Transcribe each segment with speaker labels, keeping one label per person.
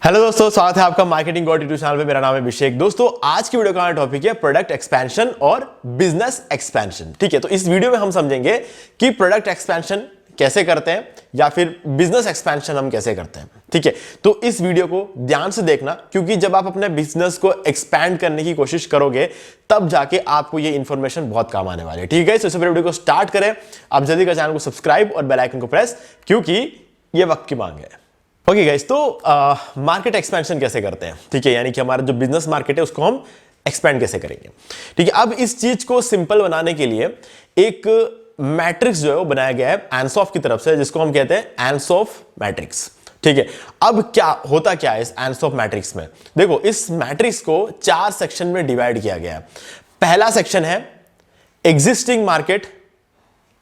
Speaker 1: Hello दोस्तों, स्वागत है आपका मार्केटिंग गॉड यूट्यूब चैनल पे। मेरा नाम है अभिषेक। दोस्तों, आज की वीडियो का टॉपिक है प्रोडक्ट एक्सपेंशन और बिजनेस एक्सपेंशन। ठीक है, तो इस वीडियो में हम समझेंगे कि प्रोडक्ट एक्सपेंशन कैसे करते हैं या फिर बिजनेस एक्सपेंशन हम कैसे करते हैं। ठीक है, तो इस वीडियो को ध्यान से देखना, क्योंकि जब आप अपने बिजनेस को एक्सपैंड करने की कोशिश करोगे तब जाके आपको ये इंफॉर्मेशन बहुत काम आने वाली है। ठीक है, तो वीडियो को स्टार्ट करें। आप जल्दी कर चैनल को सब्सक्राइब और बेल आइकन को प्रेस, क्योंकि ये वक्त की मांग है। ओके गाइस, तो मार्केट एक्सपेंशन कैसे करते हैं। ठीक है, यानी कि हमारा जो बिजनेस मार्केट है उसको हम एक्सपेंड कैसे करेंगे। ठीक है, अब इस चीज को सिंपल बनाने के लिए एक मैट्रिक्स जो है वो बनाया गया है एंसॉफ की तरफ से, जिसको हम कहते हैं एंसॉफ मैट्रिक्स। ठीक है, अब क्या होता क्या है इस एंसॉफ मैट्रिक्स में। देखो, इस मैट्रिक्स को 4 सेक्शन में डिवाइड किया गया है। पहला सेक्शन है एग्जिस्टिंग मार्केट,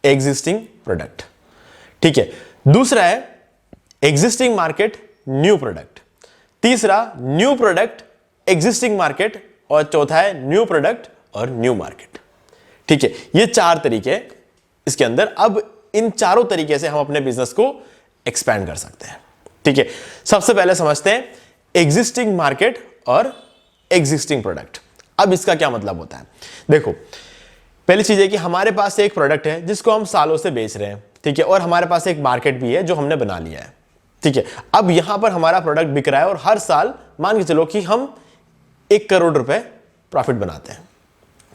Speaker 1: एग्जिस्टिंग प्रोडक्ट। ठीक है, दूसरा है एग्जिस्टिंग मार्केट, न्यू प्रोडक्ट। तीसरा न्यू प्रोडक्ट, एग्जिस्टिंग मार्केट, और चौथा है न्यू प्रोडक्ट और न्यू मार्केट। ठीक है, ये 4 तरीके इसके अंदर। अब इन चारों तरीके से हम अपने बिजनेस को एक्सपैंड कर सकते हैं। ठीक है, सबसे पहले समझते हैं एग्जिस्टिंग मार्केट और एग्जिस्टिंग प्रोडक्ट। अब इसका क्या मतलब होता है। देखो, पहली चीज है कि हमारे पास एक प्रोडक्ट है जिसको हम सालों से बेच रहे हैं। ठीक है, और हमारे पास एक मार्केट भी है जो हमने बना लिया है। ठीक है, अब यहां पर हमारा प्रोडक्ट बिक रहा है और हर साल मान के चलो कि हम 1 करोड़ रुपए प्रॉफिट बनाते हैं।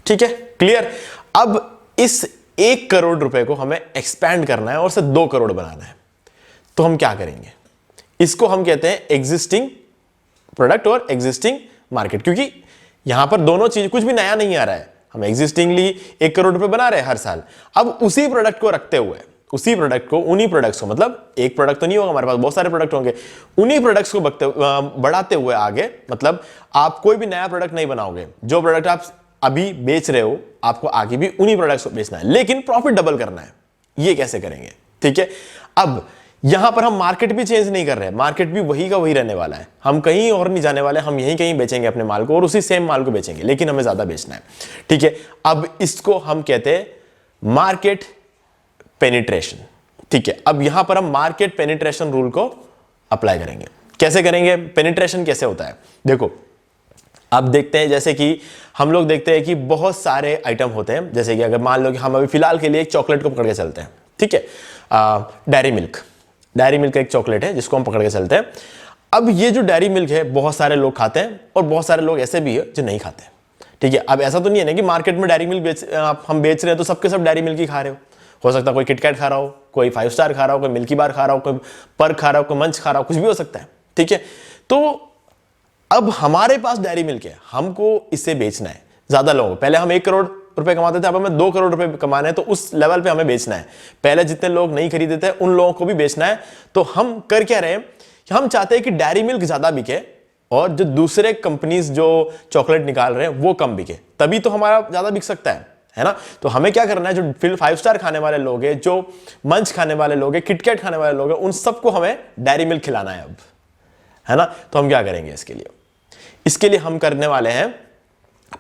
Speaker 1: ठीक है, क्लियर। अब इस 1 करोड़ रुपए को हमें एक्सपैंड करना है और उसे 2 करोड़ बनाना है। तो हम क्या करेंगे, इसको हम कहते हैं एग्जिस्टिंग प्रोडक्ट और एग्जिस्टिंग मार्केट, क्योंकि यहां पर दोनों चीज, कुछ भी नया नहीं आ रहा है। हम एग्जिस्टिंगली 1 करोड़ रुपए बना रहे हैं हर साल। अब उसी प्रोडक्ट को रखते हुए, उसी प्रोडक्ट को, उन्हीं प्रोडक्ट्स को, मतलब एक प्रोडक्ट तो नहीं होगा हमारे पास, बहुत सारे प्रोडक्ट होंगे, उन्हीं प्रोडक्ट्स को बढ़ाते हुए आगे, मतलब आप कोई भी नया प्रोडक्ट नहीं बनाओगे। जो प्रोडक्ट आप अभी बेच रहे हो आपको आगे भी उन्हीं प्रोडक्ट्स को बेचना है, लेकिन प्रॉफिट डबल करना है। ये कैसे करेंगे। ठीक है, अब यहां पर हम मार्केट भी चेंज नहीं कर रहे हैं, मार्केट भी वही का वही रहने वाला है। हम कहीं और नहीं जाने वाले, हम यहीं कहीं बेचेंगे अपने माल को और उसी सेम माल को बेचेंगे, लेकिन हमें ज्यादा बेचना है। ठीक है, अब इसको हम कहते हैं मार्केट पेनिट्रेशन। ठीक है, अब यहां पर हम मार्केट पेनिट्रेशन रूल को अप्लाई करेंगे। कैसे करेंगे, पेनिट्रेशन कैसे होता है। देखो, अब देखते हैं, जैसे कि हम लोग देखते हैं कि बहुत सारे आइटम होते हैं। जैसे कि अगर मान लो कि हम अभी फिलहाल के लिए एक चॉकलेट को पकड़ के चलते हैं। ठीक है, डेयरी मिल्क। डेयरी मिल्क एक चॉकलेट है जिसको हम पकड़ के चलते हैं। अब ये जो डेयरी मिल्क है बहुत सारे लोग खाते हैं और बहुत सारे लोग ऐसे भी है जो नहीं खाते। ठीक है, अब ऐसा तो नहीं है ना कि मार्केट में डेयरी मिल्क हम बेच रहे हैं तो सबके सब डेयरी मिल्क ही खा रहे हो सकता है कोई किटकैट खा रहा हो, कोई 5 स्टार खा रहा हो, कोई मिल्की बार खा रहा हो, कोई पर्क खा रहा हो, कोई मंच खा रहा हो, कुछ भी हो सकता है। ठीक है, तो अब हमारे पास डेयरी मिल्क है, हमको इसे बेचना है ज्यादा लोगों को। पहले हम 1 करोड़ रुपए कमाते थे, अब हमें 2 करोड़ रुपए कमाने हैं, तो उस लेवल पे हमें बेचना है। पहले जितने लोग नहीं खरीदते थे उन लोगों को भी बेचना है। तो हम कर क्या रहे हैं कि हम चाहते हैं कि डेयरी मिल्क ज्यादा बिके और जो दूसरे कंपनीज जो चॉकलेट निकाल रहे हैं वो कम बिके, तभी तो हमारा ज्यादा बिक सकता है ना। तो हमें क्या करना है, जो फिर 5 स्टार खाने वाले लोग हैं, जो मंच खाने वाले लोग हैं, किटकैट खाने वाले लोग हैं, उन सबको हमें डेयरी मिल्क खिलाना है अब, है ना। तो हम क्या करेंगे इसके लिए हम करने वाले हैं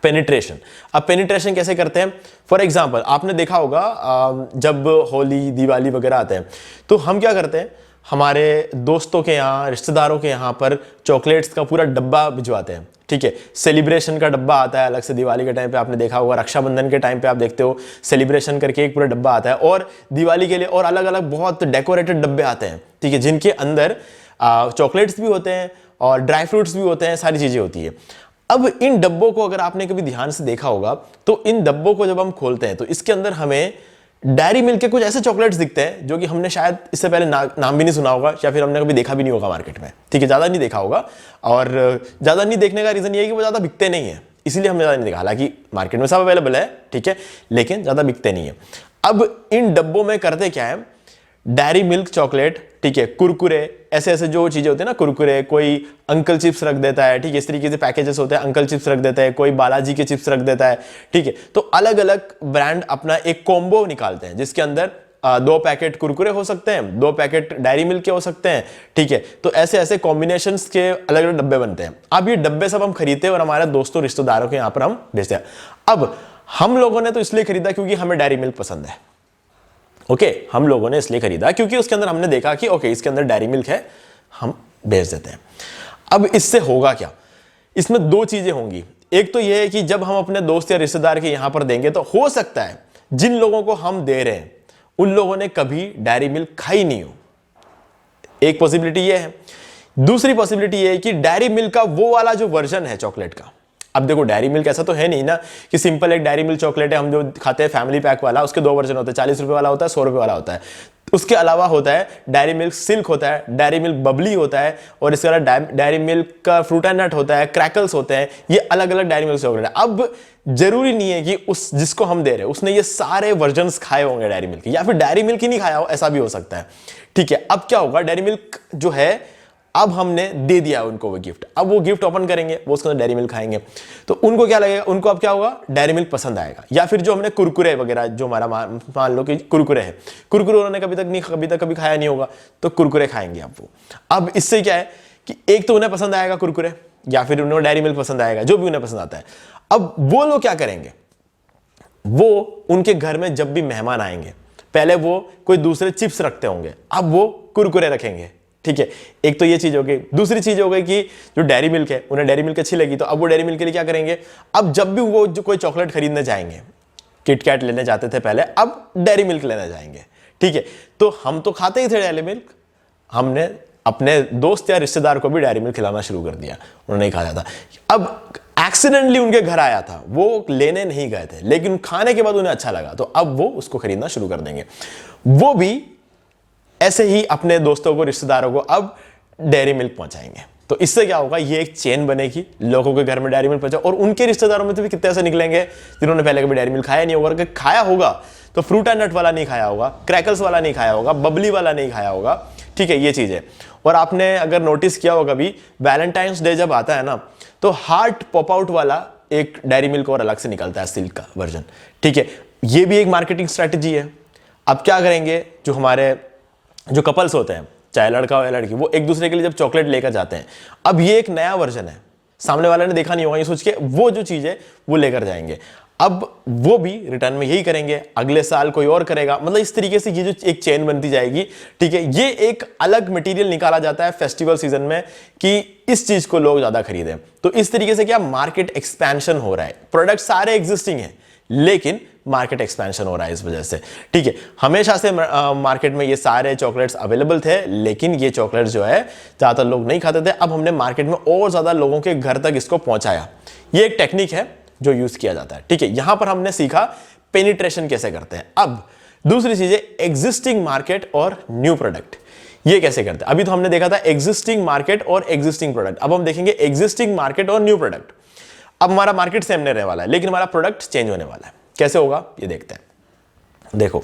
Speaker 1: पेनिट्रेशन। अब पेनिट्रेशन कैसे करते हैं, फॉर एग्जाम्पल आपने देखा होगा जब होली दिवाली वगैरह आते हैं तो हम क्या करते हैं, हमारे दोस्तों के यहाँ, रिश्तेदारों के यहाँ पर चॉकलेट्स का पूरा डब्बा भिजवाते हैं। ठीक है, सेलिब्रेशन का डब्बा आता है अलग से। दिवाली के टाइम पे आपने देखा होगा, रक्षाबंधन के टाइम पे आप देखते हो सेलिब्रेशन करके एक पूरा डब्बा आता है, और दिवाली के लिए और अलग अलग बहुत डेकोरेटेड डब्बे आते हैं। ठीक है, जिनके अंदर चॉकलेट्स भी होते हैं और ड्राई फ्रूट्स भी होते हैं, सारी चीजें होती है। अब इन डब्बों को अगर आपने कभी ध्यान से देखा होगा तो इन डब्बों को जब हम खोलते हैं तो इसके अंदर हमें डेयरी मिल्क के कुछ ऐसे चॉकलेट्स दिखते हैं जो कि हमने शायद इससे पहले नाम भी नहीं सुना होगा या फिर हमने कभी देखा भी नहीं होगा मार्केट में। ठीक है, ज्यादा नहीं देखा होगा, और ज्यादा नहीं देखने का रीजन ये है कि वो ज्यादा बिकते नहीं है, इसीलिए हमने ज्यादा नहीं देखा। हालांकि मार्केट में सब अवेलेबल है, ठीक है, लेकिन ज्यादा बिकते नहीं है। अब इन डब्बों में करते क्या है, डेयरी मिल्क चॉकलेट, ठीक है, कुरकुरे, ऐसे ऐसे जो चीजें होती है ना, कुरकुरे, कोई अंकल चिप्स रख देता है। ठीक है, इस तरीके से पैकेजेस होते हैं, अंकल चिप्स रख देता है, कोई बालाजी के चिप्स रख देता है। ठीक है, तो अलग अलग ब्रांड अपना एक कॉम्बो निकालते हैं जिसके अंदर 2 पैकेट कुरकुरे हो सकते हैं, 2 पैकेट डेयरी मिल्क के हो सकते हैं। ठीक है, तो ऐसे ऐसे कॉम्बिनेशंस के अलग अलग डब्बे बनते हैं। अब ये डब्बे सब हम खरीदते हैं और हमारे दोस्तों रिश्तेदारों के यहाँ पर हम बेचते हैं। अब हम लोगों ने तो इसलिए खरीदा क्योंकि हमें डेयरी मिल्क पसंद है। ओके, हम लोगों ने इसलिए खरीदा क्योंकि उसके अंदर हमने देखा कि ओके इसके अंदर डेयरी मिल्क है, हम बेच देते हैं। अब इससे होगा क्या? इसमें दो चीजें होंगी। एक तो यह है कि जब हम अपने दोस्त या रिश्तेदार के यहां पर देंगे तो हो सकता है जिन लोगों को हम दे रहे हैं उन लोगों ने कभी डेयरी मिल्क खाई नहीं हो। एक पॉसिबिलिटी यह है। दूसरी पॉसिबिलिटी यह है कि डेयरी मिल्क का वो वाला जो वर्जन है चॉकलेट का, अब देखो डेयरी मिल्क ऐसा तो है नहीं ना कि सिंपल एक डेयरी मिल्क चॉकलेट है हम जो खाते हैं फैमिली पैक वाला, उसके दो वर्जन होते हैं, 40 रुपए वाला होता है, 100 रुपए वाला होता है। उसके अलावा होता है डेयरी मिल्क सिल्क होता है, डेयरी मिल्क बबली होता है, और इसके अलावा डेयरी मिल्क का फ्रूट एंड नट होता है, क्रैकल्स होते हैं। ये अलग अलग डेयरी मिल्क चॉकलेट है। अब जरूरी नहीं है कि उस जिसको हम दे रहे हैं उसने ये सारे वर्जन्स खाए होंगे डेयरी मिल्क, या फिर डेयरी मिल्क ही नहीं खाया हो, ऐसा भी हो सकता है। ठीक है, अब क्या होगा, डेयरी मिल्क जो है अब हमने दे दिया उनको वो गिफ्ट, अब वो गिफ्ट ओपन करेंगे, वो उसके अंदर डेयरी मिल्क खाएंगे, तो उनको क्या लगेगा, उनको अब क्या होगा, डेयरी मिल्क पसंद आएगा। या फिर जो हमने कुरकुरे वगैरह, जो हमारा मान लो कि कुरकुरे है, कुरकुरे उन्होंने कभी खाया नहीं होगा, तो कुरकुरे खाएंगे अब वो। अब इससे क्या है कि एक तो उन्हें पसंद आएगा कुरकुरे, या फिर उन्हें डेयरी मिल्क पसंद आएगा, जो भी उन्हें पसंद आता है। अब वो लोग क्या करेंगे, वो उनके घर में जब भी मेहमान आएंगे, पहले वो कोई दूसरे चिप्स रखते होंगे, अब वो कुरकुरे रखेंगे। ठीक है, एक तो ये चीज हो गई। दूसरी चीज हो गई कि जो डेयरी मिल्क है, उन्हें डेयरी मिल्क अच्छी लगी, तो अब वो डेयरी मिल्क के लिए क्या करेंगे, अब जब भी वो जो कोई चॉकलेट खरीदने जाएंगे, किटकैट लेने जाते थे पहले, अब डेयरी मिल्क लेने जाएंगे। ठीक है, तो हम तो खाते ही थे डेयरी मिल्क, हमने अपने दोस्त या रिश्तेदार को भी डेयरी मिल्क खिलाना शुरू कर दिया, उन्होंने नहीं खाया था। अब एक्सीडेंटली उनके घर आया था, वो लेने नहीं गए थे, लेकिन खाने के बाद उन्हें अच्छा लगा, तो अब वो उसको खरीदना शुरू कर देंगे। वो भी ऐसे ही अपने दोस्तों को, रिश्तेदारों को अब डेयरी मिल्क पहुंचाएंगे। तो इससे क्या होगा, ये एक चेन बनेगी, लोगों के घर में डेयरी मिल्क पहुंचा, और उनके रिश्तेदारों में से भी कितने ऐसे निकलेंगे जिन्होंने पहले कभी डेयरी मिल्क खाया नहीं होगा। अगर खाया होगा तो फ्रूट एंड नट वाला नहीं खाया होगा, क्रैकल्स वाला नहीं खाया होगा, बबली वाला नहीं खाया होगा। ठीक है, ये चीज है। और आपने अगर नोटिस किया होगा कभी, वैलेंटाइंस डे जब आता है ना, तो हार्ट पॉप आउट वाला एक डेयरी मिल्क और अलग से निकलता है, सिल्क का वर्जन। ठीक है, ये भी एक मार्केटिंग स्ट्रेटेजी है। अब क्या करेंगे, जो हमारे जो कपल्स होते हैं, चाहे लड़का हो या लड़की, वो एक दूसरे के लिए जब चॉकलेट लेकर जाते हैं, अब ये एक नया वर्जन है, सामने वाले ने देखा नहीं होगा, ये सोच के वो जो चीज है वो लेकर जाएंगे। अब वो भी रिटर्न में यही करेंगे, अगले साल कोई और करेगा, मतलब इस तरीके से ये जो एक चेन बनती जाएगी। ठीक है, ये एक अलग मटेरियल निकाला जाता है फेस्टिवल सीजन में कि इस चीज को लोग ज्यादा खरीदें। तो इस तरीके से क्या मार्केट एक्सपेंशन हो रहा है, प्रोडक्ट सारे एग्जिस्टिंग है लेकिन मार्केट एक्सपेंशन हो रहा है इस वजह से। ठीक है, हमेशा से मार्केट में ये सारे चॉकलेट्स अवेलेबल थे, लेकिन ये चॉकलेट जो है ज्यादातर लोग नहीं खाते थे। अब हमने मार्केट में और ज्यादा लोगों के घर तक इसको पहुंचाया। ये एक टेक्निक है जो यूज किया जाता है। ठीक है, यहां पर हमने सीखा पेनिट्रेशन कैसे करते हैं। अब दूसरी चीज है एग्जिस्टिंग मार्केट और न्यू प्रोडक्ट, ये कैसे करते हैं। अभी तो हमने देखा था एग्जिस्टिंग मार्केट और एग्जिस्टिंग प्रोडक्ट, अब हम देखेंगे एग्जिस्टिंग मार्केट और न्यू प्रोडक्ट। अब हमारा मार्केट सेम रहने वाला है, लेकिन हमारा प्रोडक्ट चेंज होने वाला है। कैसे होगा ये देखते हैं। देखो,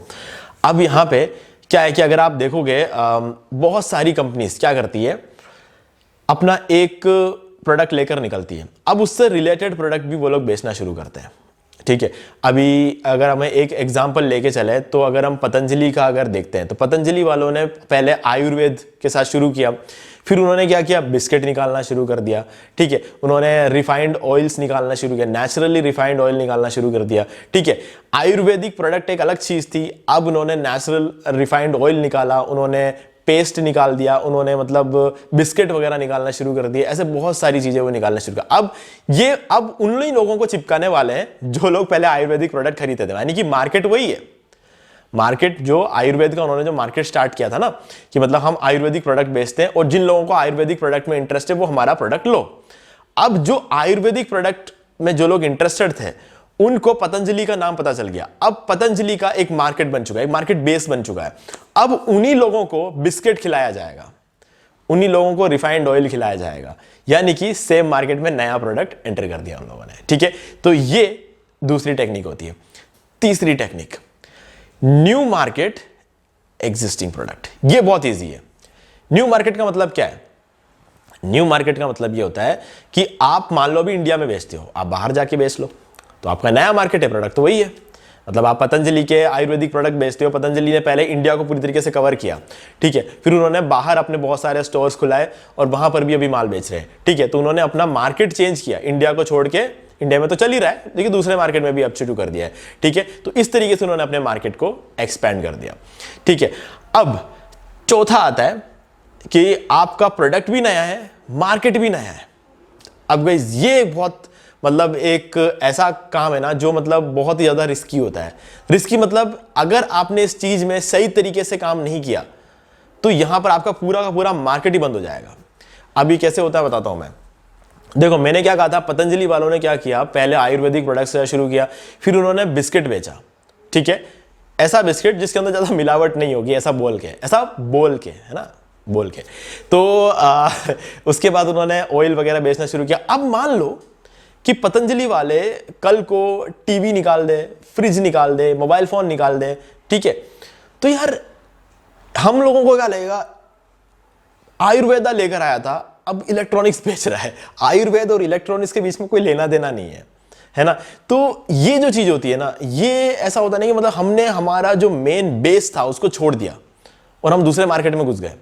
Speaker 1: अब यहां पे क्या है कि अगर आप देखोगे, बहुत सारी कंपनीज क्या करती है, अपना एक प्रोडक्ट लेकर निकलती है, अब उससे रिलेटेड प्रोडक्ट भी वो लोग बेचना शुरू करते हैं। ठीक है, अभी अगर हमें एक एग्जांपल लेके चले, तो अगर हम पतंजलि का अगर देखते हैं, तो पतंजलि वालों ने पहले आयुर्वेद के साथ शुरू किया, फिर उन्होंने क्या किया, बिस्किट निकालना शुरू कर दिया। ठीक है, उन्होंने रिफाइंड ऑयल्स निकालना शुरू किया, नेचुरली रिफाइंड ऑयल निकालना शुरू कर दिया। ठीक है, आयुर्वेदिक प्रोडक्ट एक अलग चीज थी, अब उन्होंने नेचुरल रिफाइंड ऑयल निकाला, उन्होंने पेस्ट निकाल दिया, उन्होंने मतलब बिस्किट वगैरह निकालना शुरू कर दिया, ऐसे बहुत सारी चीजें वो निकालना शुरू कर। अब उन लोगों को चिपकाने वाले हैं जो लोग पहले आयुर्वेदिक प्रोडक्ट खरीदते थे, यानी कि मार्केट वही है। मार्केट जो आयुर्वेद का उन्होंने जो मार्केट स्टार्ट किया था ना, कि मतलब हम आयुर्वेदिक प्रोडक्ट बेचते हैं और जिन लोगों को आयुर्वेदिक प्रोडक्ट में इंटरेस्ट है वो हमारा प्रोडक्ट लो। अब जो आयुर्वेदिक प्रोडक्ट में जो लोग इंटरेस्टेड थे उनको पतंजलि का नाम पता चल गया, अब पतंजलि का एक मार्केट बन चुका है, एक मार्केट बेस बन चुका है। अब उन्हीं लोगों को बिस्किट खिलाया जाएगा, उन्हीं लोगों को रिफाइंड ऑयल खिलाया जाएगा, यानी कि सेम मार्केट में नया प्रोडक्ट एंटर कर दिया उन लोगों ने। ठीक है, तो ये दूसरी टेक्निक होती है। तीसरी technique, new market existing product, ये बहुत इजी है। न्यू मार्केट का मतलब क्या है, न्यू मार्केट का मतलब ये होता है कि आप मान लो अभी इंडिया में बेचते हो, आप बाहर जाके बेच लो, तो आपका नया मार्केट है, प्रोडक्ट तो वही है। मतलब आप पतंजलि के आयुर्वेदिक प्रोडक्ट बेचते हो, पतंजलि ने पहले इंडिया को पूरी तरीके से कवर किया। ठीक है, फिर उन्होंने बाहर अपने बहुत सारे स्टोर्स खुलाए और वहां पर भी अभी माल बेच रहे हैं। ठीक है, तो उन्होंने अपना मार्केट चेंज किया, इंडिया को छोड़ के, इंडिया में तो चल ही रहा है लेकिन दूसरे मार्केट में भी अब शुरू कर दिया है। ठीक है, तो इस तरीके से उन्होंने अपने मार्केट को एक्सपैंड कर दिया। ठीक है, अब चौथा आता है कि आपका प्रोडक्ट भी नया है मार्केट भी नया है। अब गाइस ये बहुत मतलब एक ऐसा काम है ना जो मतलब बहुत ही ज्यादा रिस्की होता है। रिस्की मतलब अगर आपने इस चीज में सही तरीके से काम नहीं किया तो यहां पर आपका पूरा का पूरा मार्केट ही बंद हो जाएगा। अभी कैसे होता है बताता हूं मैं। देखो मैंने क्या कहा था, पतंजलि वालों ने क्या किया, पहले आयुर्वेदिक प्रोडक्ट्स शुरू किया, फिर उन्होंने बिस्किट बेचा। ठीक है, ऐसा बिस्किट जिसके अंदर ज्यादा मिलावट नहीं होगी, ऐसा बोल के है ना, बोल के। तो उसके बाद उन्होंने ऑयल वगैरह बेचना शुरू किया। अब मान लो कि पतंजलि वाले कल को टीवी निकाल दे, फ्रिज निकाल दे, मोबाइल फोन निकाल दे, ठीक है, तो यार हम लोगों को क्या लगेगा, आयुर्वेदा लेकर आया था, अब इलेक्ट्रॉनिक्स बेच रहा है। आयुर्वेद और इलेक्ट्रॉनिक्स के बीच में कोई लेना देना नहीं है ना। तो ये जो चीज होती है ना, ये ऐसा होता नहीं कि मतलब हमने हमारा जो मेन बेस था उसको छोड़ दिया और हम दूसरे मार्केट में घुस गए।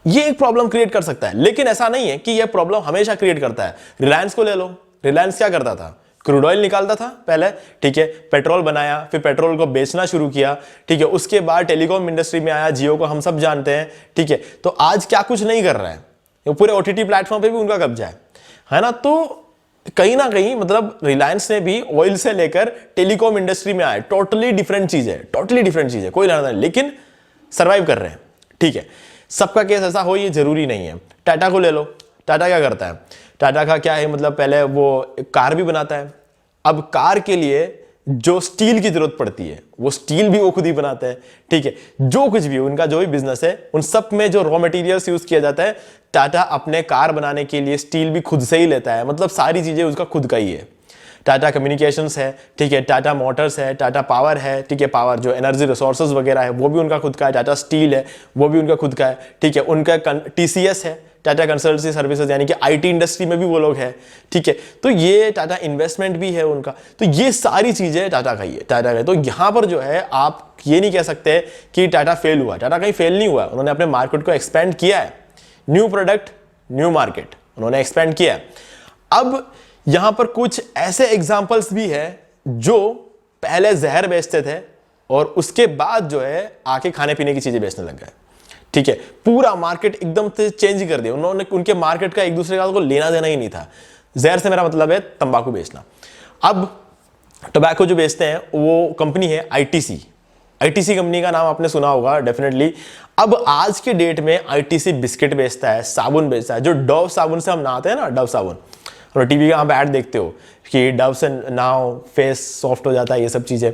Speaker 1: ये एक प्रॉब्लम क्रिएट कर सकता है, लेकिन ऐसा नहीं है कि यह प्रॉब्लम हमेशा क्रिएट करता है। रिलायंस को ले लो, रिलायंस क्या करता था, क्रूड ऑयल निकालता था पहले, ठीक है, पेट्रोल बनाया, फिर पेट्रोल को बेचना शुरू किया, ठीक है, उसके बाद टेलीकॉम इंडस्ट्री में आया, जियो को हम सब जानते हैं, ठीक है। तो आज क्या कुछ नहीं कर रहा है, पूरे ओटीटी प्लेटफॉर्म पे भी उनका कब्जा है ना। तो कहीं ना कहीं मतलब रिलायंस ने भी ऑयल से लेकर टेलीकॉम इंडस्ट्री में आए, टोटली डिफरेंट चीज है, कोई लेना नहीं, लेकिन सर्वाइव कर रहे हैं, ठीक है। सबका केस ऐसा हो ये जरूरी नहीं है। टाटा को ले लो, टाटा क्या करता है, टाटा का क्या है, मतलब पहले वो कार भी बनाता है, अब कार के लिए जो स्टील की जरूरत पड़ती है वो स्टील भी वो खुद ही बनाता है, ठीक है। जो कुछ भी उनका जो भी बिजनेस है उन सब में जो रॉ मटेरियल्स यूज किया जाता है, टाटा अपने कार बनाने के लिए स्टील भी खुद से ही लेता है, मतलब सारी चीजें उसका खुद का ही है। टाटा कम्युनिकेशंस है, ठीक है, टाटा मोटर्स है, टाटा पावर है, ठीक है, पावर जो एनर्जी रिसोर्सेज वगैरह है वो भी उनका खुद का है, टाटा स्टील है वो भी उनका खुद का है, ठीक है। उनका टीसीएस है, टाटा कंसल्टेंसी सर्विसेज, यानी कि आईटी इंडस्ट्री में भी वो लोग हैं, ठीक है। तो ये टाटा इन्वेस्टमेंट भी है उनका, तो ये सारी चीजें टाटा का ही है, टाटा का। तो यहां पर जो है आप ये नहीं कह सकते कि टाटा फेल हुआ, टाटा कहीं फेल नहीं हुआ, उन्होंने अपने मार्केट को एक्सपेंड किया है, न्यू प्रोडक्ट न्यू मार्केट उन्होंने एक्सपेंड किया है। अब यहां पर कुछ ऐसे एग्जांपल्स भी है जो पहले जहर बेचते थे और उसके बाद जो है आके खाने पीने की चीजें बेचने लग गए, ठीक है। पूरा मार्केट एकदम से चेंज कर दिया उन्होंने, उनके मार्केट का एक दूसरे का को लेना देना ही नहीं था। जहर से मेरा मतलब है तंबाकू बेचना। अब टोबैको जो बेचते हैं वो कंपनी है आईटीसी, आईटीसी कंपनी का नाम आपने सुना होगा डेफिनेटली। अब आज के डेट में आईटीसी बिस्किट बेचता है, साबुन बेचता है, जो डव साबुन से हम नहाते हैं ना, डव साबुन, और टीवी का आप ऐड देखते हो कि डव से नहाओ फेस सॉफ्ट हो जाता है, ये सब चीजें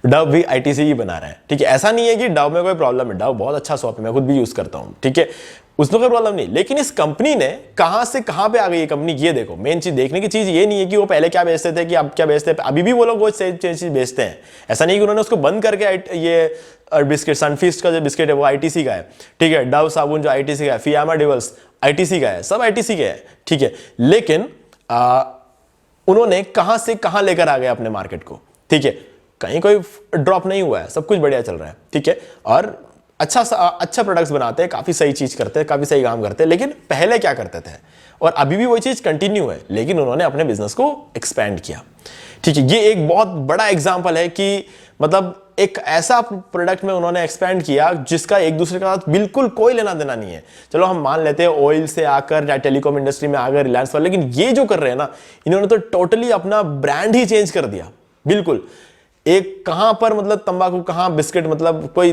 Speaker 1: डव भी आईटीसी ही बना रहा है, ठीक है। ऐसा नहीं है कि डव में कोई प्रॉब्लम है, डव बहुत अच्छा सोप है, मैं खुद भी यूज करता हूं, ठीक है, उसमें कोई प्रॉब्लम नहीं। लेकिन इस कंपनी ने कहां से कहां पे आ गई ये कंपनी, ये देखो। मेन चीज देखने की चीज ये नहीं है कि वो पहले क्या बेचते थे कि अब क्या बेचते हैं, अभी भी वो लोग वो चीज बेचते हैं। ऐसा नहीं कि उन्होंने उसको बंद करके ये बिस्किट सनफीस्ट का जो बिस्किट है वो आईटीसी का है, ठीक है, डव साबुन जो आईटीसी का है, फियामा डिवल्स आईटीसी का है, सब आईटीसी के है, ठीक है। लेकिन उन्होंने कहां से कहां लेकर आ गए अपने मार्केट को, ठीक है, कहीं कोई ड्रॉप नहीं हुआ है, सब कुछ बढ़िया चल रहा है, ठीक है। और अच्छा प्रोडक्ट्स बनाते हैं, काफी सही चीज करते हैं, काफी सही काम करते हैं। लेकिन पहले क्या करते थे और अभी भी वही चीज कंटिन्यू है, लेकिन उन्होंने अपने बिजनेस को एक्सपेंड किया, ठीक है। ये एक बहुत बड़ा एग्जांपल है कि मतलब एक ऐसा प्रोडक्ट में उन्होंने एक्सपेंड किया जिसका एक दूसरे के साथ बिल्कुल कोई लेना देना नहीं है। चलो हम मान लेते हैं ऑयल से आकर टेलीकॉम इंडस्ट्री में आ गए रिलायंस वाले, लेकिन ये जो कर रहे हैं ना, इन्होंने तो टोटली अपना ब्रांड ही चेंज कर दिया, बिल्कुल। एक कहां पर मतलब तंबाकू, कहां बिस्किट, मतलब कोई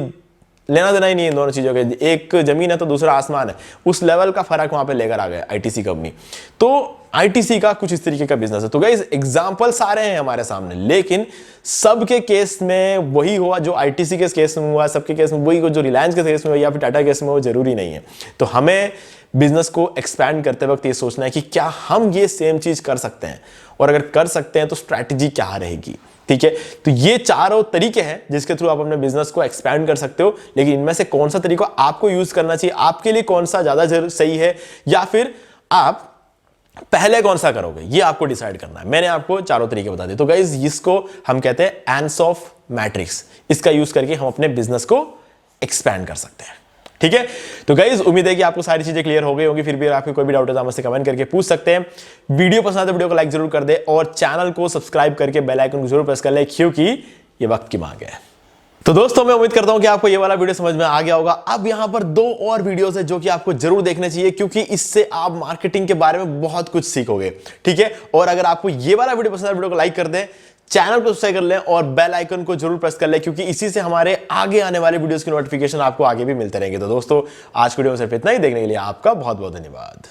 Speaker 1: लेना देना ही नहीं है दोनों चीजों के, एक जमीन है तो दूसरा आसमान है, उस लेवल का फर्क वहां पे लेकर आ गए आईटीसी कंपनी। तो आईटीसी का कुछ इस तरीके का बिजनेस है। तो गाइस एग्जांपल सारे हैं हमारे सामने, लेकिन सबके केस में वही हुआ जो आईटीसी के केस में हुआ, सबके केस में वही जो रिलायंस के केस में हुआ या फिर टाटा के केस में हुआ, जरूरी नहीं है। तो हमें बिजनेस को एक्सपैंड करते वक्त ये सोचना है कि क्या हम ये सेम चीज कर सकते हैं, और अगर कर सकते हैं तो स्ट्रैटेजी क्या रहेगी, ठीक है। तो ये चारों तरीके हैं जिसके थ्रू आप अपने बिजनेस को एक्सपैंड कर सकते हो, लेकिन इनमें से कौन सा तरीका आपको यूज करना चाहिए, आपके लिए कौन सा ज्यादा सही है, या फिर आप पहले कौन सा करोगे, ये आपको डिसाइड करना है। मैंने आपको चारों तरीके बता दिए। तो गाइस इसको हम कहते हैं एंसॉफ मैट्रिक्स, इसका यूज करके हम अपने बिजनेस को एक्सपैंड कर सकते हैं, ठीक है। तो गाइस उम्मीद है कि आपको सारी चीजें क्लियर हो गई होंगी। फिर भी आपको कोई भी डाउट है तो मुझसे कमेंट करके पूछ सकते हैं। वीडियो पसंद आए तो वीडियो को लाइक जरूर कर दे और चैनल को सब्सक्राइब करके बेल आइकन को जरूर प्रेस कर ले, क्योंकि ये वक्त की मांग है। तो दोस्तों मैं उम्मीद करता हूं कि आपको ये वाला वीडियो समझ में आ गया होगा। अब यहां पर 2 और वीडियोस है जो कि आपको जरूर देखने चाहिए, क्योंकि इससे आप मार्केटिंग के बारे में बहुत कुछ सीखोगे। ठीक है, और अगर आपको ये वाला वीडियो पसंद है, वीडियो को लाइक कर दें, चैनल को सब्सक्राइब कर लें और बेल आइकन को जरूर प्रेस कर लें, क्योंकि इसी से हमारे आगे आने वाले वीडियोस की नोटिफिकेशन आपको आगे भी मिलते रहेंगे। तो दोस्तों आज वीडियो में सिर्फ इतना ही। देखने के लिए आपका बहुत बहुत धन्यवाद।